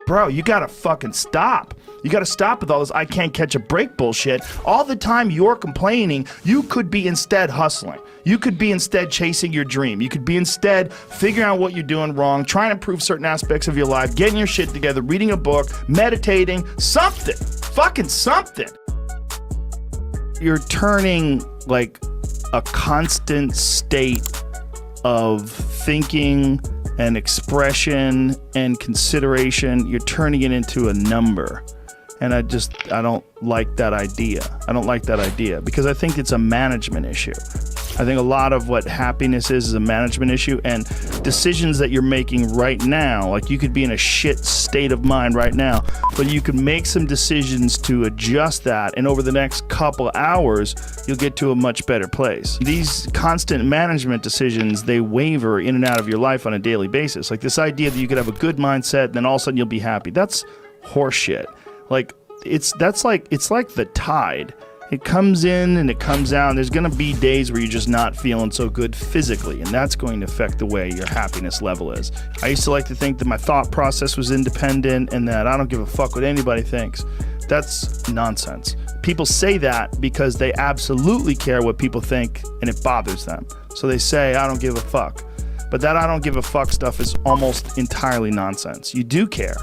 bro, you gotta fucking stop. You gotta stop with all this I can't catch a break bullshit. All the time you're complaining, you could be instead hustling. You could be instead chasing your dream. You could be instead figuring out what you're doing wrong, trying to improve certain aspects of your life, getting your shit together, reading a book, meditating, something. Fucking something. You're turning like a constant state of thinking and expression and consideration, you're turning it into a number. And I don't like that idea. I don't like that idea because I think it's a management issue. I think a lot of what happiness is a management issue, and decisions that you're making right now, like you could be in a shit state of mind right now, but you can make some decisions to adjust that, and over the next couple hours, you'll get to a much better place. These constant management decisions, they waver in and out of your life on a daily basis. Like this idea that you could have a good mindset and then all of a sudden you'll be happy. That's horseshit. Like it's like the tide. It comes in and it comes out, and there's going to be days where you're just not feeling so good physically, and that's going to affect the way your happiness level is. I used to like to think that my thought process was independent and that I don't give a fuck what anybody thinks. That's nonsense. People say that because they absolutely care what people think and it bothers them. So they say, I don't give a fuck. But that I don't give a fuck stuff is almost entirely nonsense. You do care.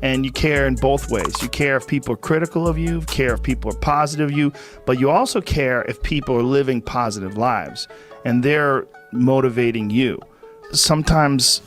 And you care in both ways. You care if people are critical of you, care if people are positive of you, but you also care if people are living positive lives and they're motivating you. Sometimes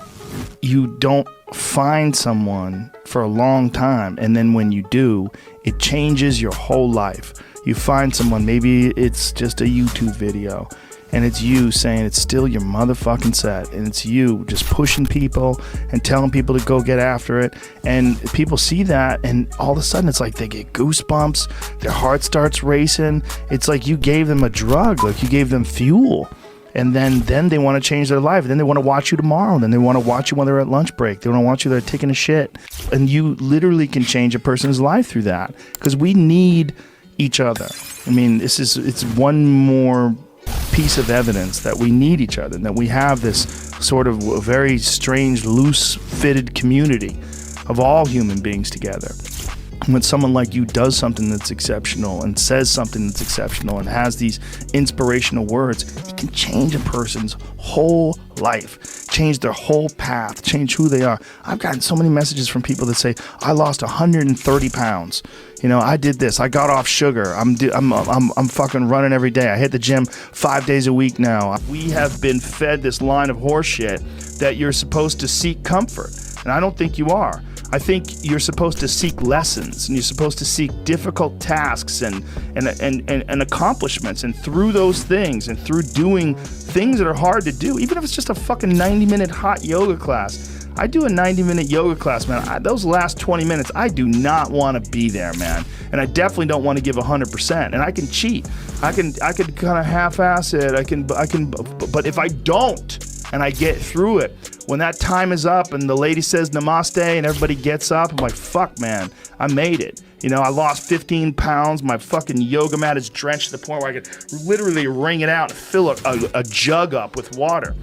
you don't find someone for a long time, and then when you do, it changes your whole life. You find someone, maybe it's just a YouTube video, and it's you saying it's still your motherfucking set, and it's you just pushing people and telling people to go get after it, and people see that, and all of a sudden it's like they get goosebumps, their heart starts racing. It's like you gave them a drug, like you gave them fuel, and then they want to change their life. Then they want to watch you tomorrow, and then they want to watch you when they're at lunch break. They want to watch you, they're taking a shit, and you literally can change a person's life through that, because we need each other. I mean, it's one more piece of evidence that we need each other, and that we have this sort of very strange, loose-fitted community of all human beings together. When someone like you does something that's exceptional and says something that's exceptional and has these inspirational words, it can change a person's whole life, change their whole path, change who they are. I've gotten so many messages from people that say, I lost 130 pounds. You know, I did this. I got off sugar. I'm fucking running every day. I hit the gym 5 days a week now. We have been fed this line of horseshit that you're supposed to seek comfort, and I don't think you are. I think you're supposed to seek lessons, and you're supposed to seek difficult tasks and accomplishments, and through those things and through doing things that are hard to do, even if it's just a fucking 90-minute hot yoga class. I do a 90-minute yoga class, man. Those last 20 minutes, I do not want to be there, man. And I definitely don't want to give 100%. And I can cheat. I can kind of half-ass it. I can, but if I don't, and I get through it, when that time is up and the lady says namaste and everybody gets up, I'm like, fuck, man, I made it. You know, I lost 15 pounds. My fucking yoga mat is drenched to the point where I could literally wring it out and fill a jug up with water.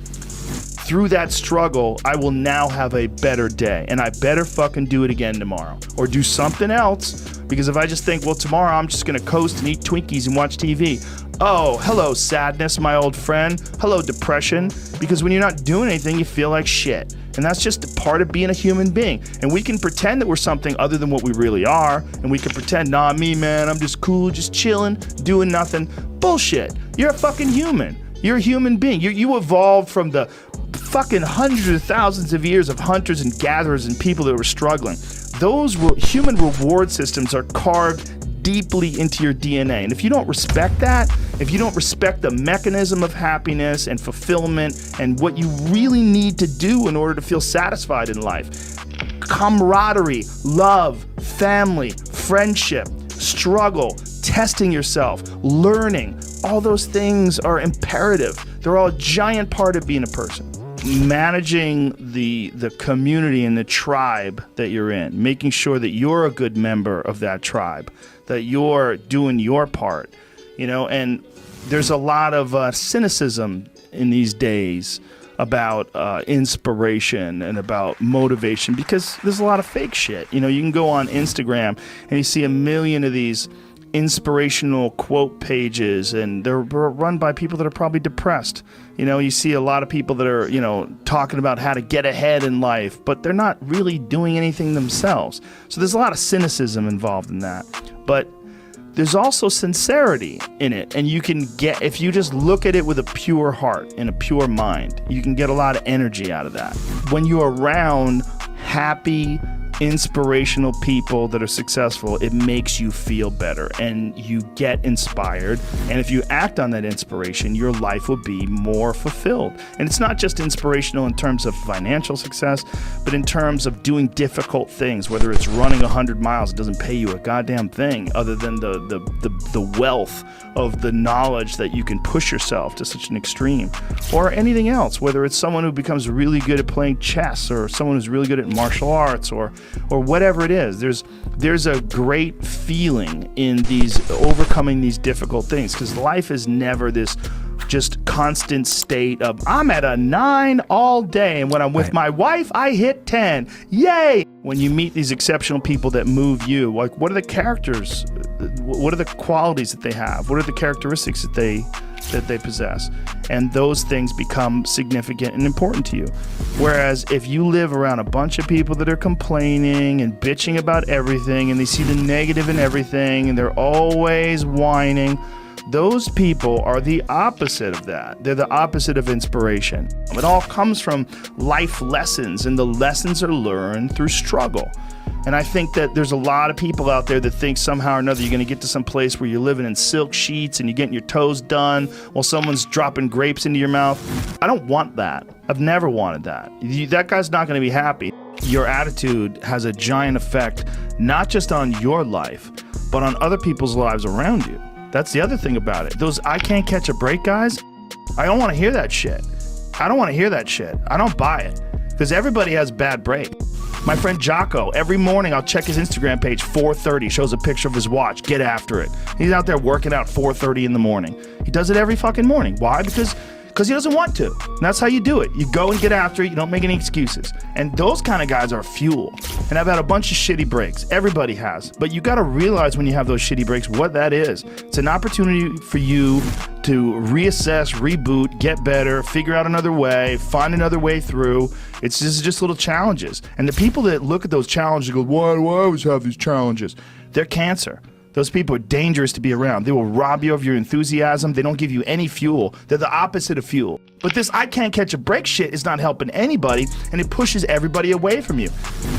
Through that struggle, I will now have a better day, and I better fucking do it again tomorrow, or do something else, because if I just think, well, tomorrow I'm just gonna coast and eat Twinkies and watch TV. Oh, hello sadness, my old friend. Hello depression. Because when you're not doing anything, you feel like shit. And that's just a part of being a human being. And we can pretend that we're something other than what we really are. And we can pretend, nah, me, man, I'm just cool, just chilling, doing nothing. Bullshit. You're a fucking human. You're a human being. You evolved from the fucking hundreds of thousands of years of hunters and gatherers and people that were struggling. Those human reward systems are carved deeply into your DNA. And if you don't respect that, if you don't respect the mechanism of happiness and fulfillment and what you really need to do in order to feel satisfied in life, camaraderie, love, family, friendship, struggle, testing yourself, learning, all those things are imperative. They're all a giant part of being a person. Managing the community and the tribe that you're in, making sure that you're a good member of that tribe, that you're doing your part, you know. And there's a lot of cynicism in these days about inspiration and about motivation, because there's a lot of fake shit. You know, you can go on Instagram and you see a million of these inspirational quote pages, and they're run by people that are probably depressed. You know, you see a lot of people that are, you know, talking about how to get ahead in life, but they're not really doing anything themselves. So there's a lot of cynicism involved in that. But there's also sincerity in it, and you can get, if you just look at it with a pure heart and a pure mind, you can get a lot of energy out of that. When you're around happy, inspirational people that are successful, it makes you feel better and you get inspired. And if you act on that inspiration, your life will be more fulfilled. And it's not just inspirational in terms of financial success, but in terms of doing difficult things, whether it's running 100 miles, it doesn't pay you a goddamn thing other than the wealth of the knowledge that you can push yourself to such an extreme, or anything else, whether it's someone who becomes really good at playing chess, or someone who's really good at martial arts, or whatever it is. There's a great feeling in these overcoming these difficult things, because life is never this just constant state of I'm at a 9 all day, and when I'm with my wife I hit 10. Yay! When you meet these exceptional people that move you, like, what are the characters, what are the qualities that they have, what are the characteristics that they possess, and those things become significant and important to you. Whereas if you live around a bunch of people that are complaining and bitching about everything, and they see the negative in everything, and they're always whining, those people are the opposite of that. They're the opposite of inspiration. It all comes from life lessons, and the lessons are learned through struggle. And I think that there's a lot of people out there that think somehow or another you're going to get to some place where you're living in silk sheets and you're getting your toes done while someone's dropping grapes into your mouth. I don't want that. I've never wanted that. That guy's not going to be happy. Your attitude has a giant effect, not just on your life, but on other people's lives around you. That's the other thing about it. Those I can't catch a break guys, I don't want to hear that shit. I don't want to hear that shit. I don't buy it, because everybody has bad break. My friend Jocko, every morning I'll check his Instagram page, 4:30, shows a picture of his watch, get after it. He's out there working out 4:30 in the morning. He does it every fucking morning. Why? Because he doesn't want to. And that's how you do it. You go and get after it. You don't make any excuses. And those kind of guys are fuel. And I've had a bunch of shitty breaks. Everybody has. But you got to realize when you have those shitty breaks what that is. It's an opportunity for you to reassess, reboot, get better, figure out another way, find another way through. It's just little challenges. And the people that look at those challenges and go, why do I always have these challenges? They're cancer. Those people are dangerous to be around. They will rob you of your enthusiasm. They don't give you any fuel. They're the opposite of fuel. But this I can't catch a break shit is not helping anybody, and it pushes everybody away from you.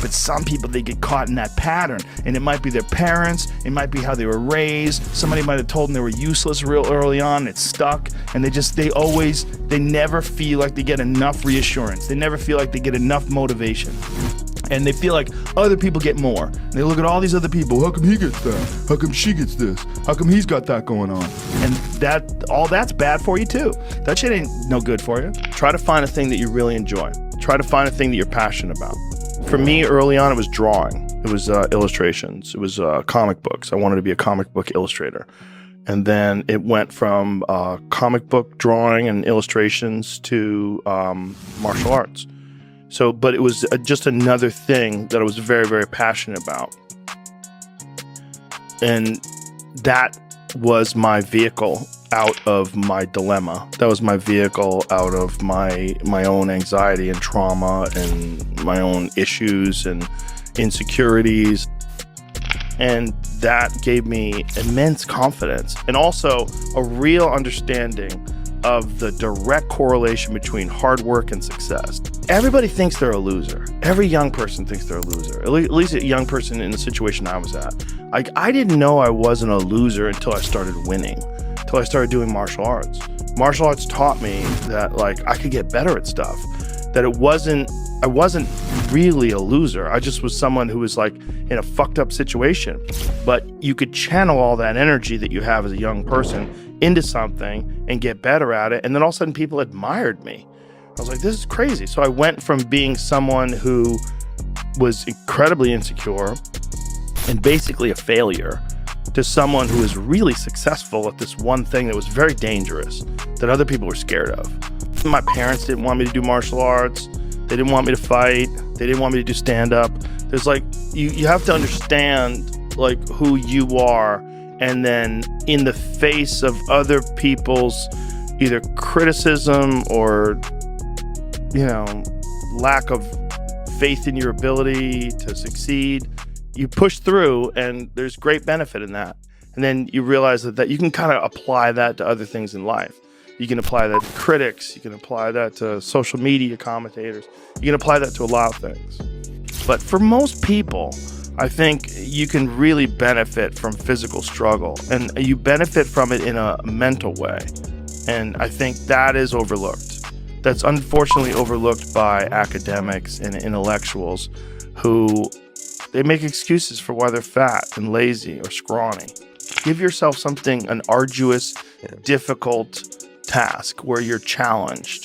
But some people, they get caught in that pattern, and it might be their parents, it might be how they were raised. Somebody might have told them they were useless real early on, it's stuck, and they never feel like they get enough reassurance. They never feel like they get enough motivation. And they feel like other people get more. And they look at all these other people. How come he gets that? How come she gets this? How come he's got that going on? And that's bad for you too. That shit ain't no good for you. Try to find a thing that you really enjoy. Try to find a thing that you're passionate about. For me, early on, it was drawing. It was illustrations. It was comic books. I wanted to be a comic book illustrator. And then it went from comic book drawing and illustrations to martial arts. But it was just another thing that I was very, very passionate about. And that was my vehicle out of my dilemma. That was my vehicle out of my own anxiety and trauma and my own issues and insecurities. And that gave me immense confidence and also a real understanding of the direct correlation between hard work and success. Everybody thinks they're a loser. Every young person thinks they're a loser. At least a young person in the situation I was at. Like, I didn't know I wasn't a loser until I started winning, until I started doing martial arts. Martial arts taught me that, like, I could get better at stuff, that I wasn't really a loser. I just was someone who was, like, in a fucked up situation. But you could channel all that energy that you have as a young person into something and get better at it. And then all of a sudden people admired me. I was like, this is crazy. So I went from being someone who was incredibly insecure and basically a failure to someone who was really successful at this one thing that was very dangerous, that other people were scared of. My parents didn't want me to do martial arts. They didn't want me to fight. They didn't want me to do stand-up. There's like, you have to understand like who you are, and then in the face of other people's either criticism or, you know, lack of faith in your ability to succeed, you push through, and there's great benefit in that. And then you realize that you can kind of apply that to other things in life. You can apply that to critics. You can apply that to social media commentators. You can apply that to a lot of things. But for most people, I think you can really benefit from physical struggle, and you benefit from it in a mental way. And I think that is overlooked. That's unfortunately overlooked by academics and intellectuals who they make excuses for why they're fat and lazy or scrawny. Give yourself an arduous, difficult task where you're challenged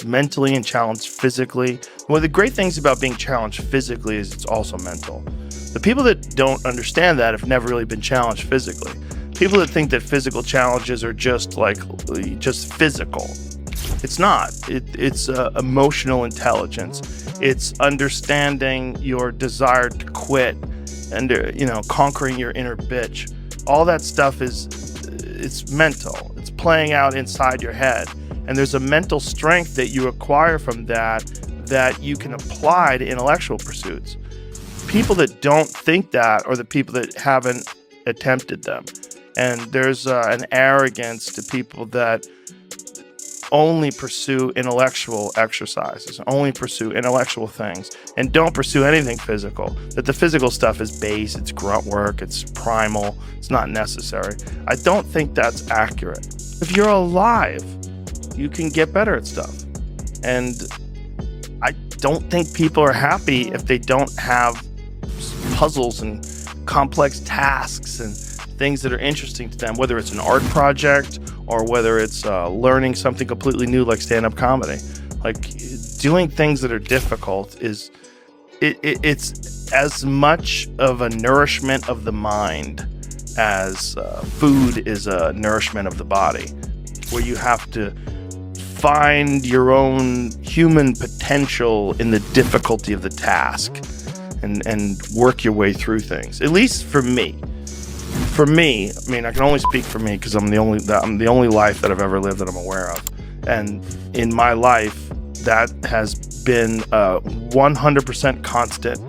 mentally and challenged physically. One of the great things about being challenged physically is it's also mental. The people that don't understand that have never really been challenged physically. People that think that physical challenges are just physical. It's not. It's emotional intelligence. It's understanding your desire to quit and, conquering your inner bitch. All that stuff it's mental. It's playing out inside your head. And there's a mental strength that you acquire from that you can apply to intellectual pursuits. People that don't think that are the people that haven't attempted them. And there's an arrogance to people that only pursue intellectual exercises, only pursue intellectual things, and don't pursue anything physical. That the physical stuff is base, it's grunt work, it's primal, it's not necessary. I don't think that's accurate. If you're alive, you can get better at stuff. And I don't think people are happy if they don't have puzzles and complex tasks and things that are interesting to them, whether it's an art project or whether it's learning something completely new like stand-up comedy. Like, doing things that are difficult it's as much of a nourishment of the mind as food is a nourishment of the body, where you have to find your own human potential in the difficulty of the task and work your way through things. At least for me. For me, I mean, I can only speak for me because I'm the only life that I've ever lived that I'm aware of. And in my life, that has been 100% constant.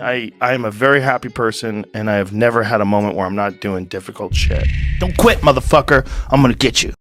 I am a very happy person, and I have never had a moment where I'm not doing difficult shit. Don't quit, motherfucker. I'm gonna get you.